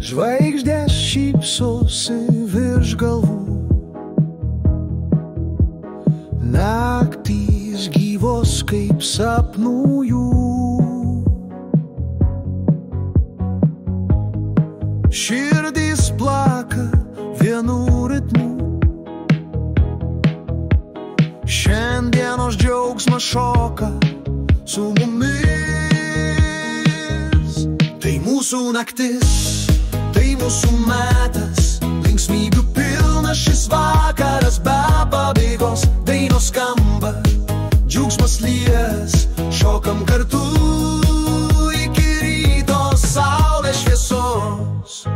Žvaigždės šypsosi virš galvų, naktys gyvos kaip sapnų jų. Širdys plaka vienu ritmu, šiandienos džiaugsmas šoka su mumis. Tai mūsų naktis, tai mūsų metas, linksmybių pilnas šis vakaras be pabaigos. Dainos skamba, džiaugsmas lies, šokam kartu iki ryto saulės šviesos.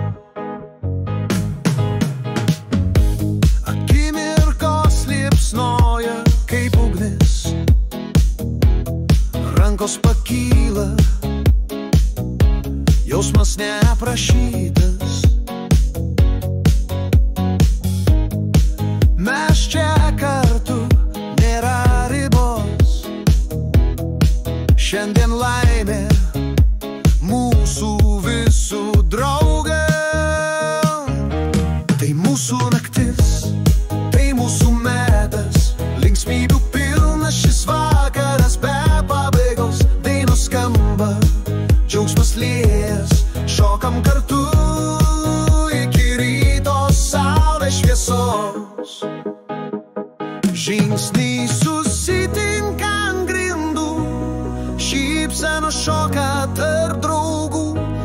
Akimirkos liepsnoja kaip ugnis, rankos pakyla, jausmas neaprašytas. Mes čia kartu, nėra ribos, šiandien laimė mūsų visų draugė. Tai mūsų naktis, tai mūsų metas, linksmybių pilnas šis vakaras be pabaigos. Dainos skamba, džiaugsmas lies, šokam kartu iki ryto saulės šviesos. Žingsniai susitinka ant grindų, šypsenos šoka tarp draugų.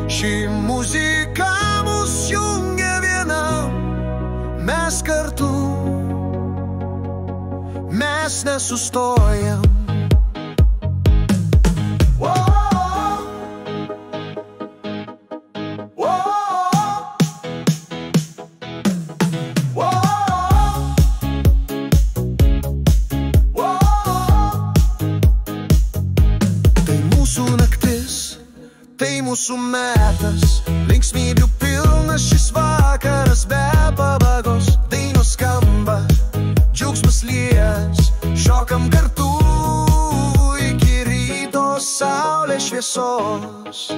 Ši muzika mus jungia vienam, mes kartu, mes nesustojam. Tai mūsų metas, linksmybių pilnas šis vakaras be pabaigos. Dainos skamba, džiaugsmas lies, šokam kartu iki ryto saulės šviesos.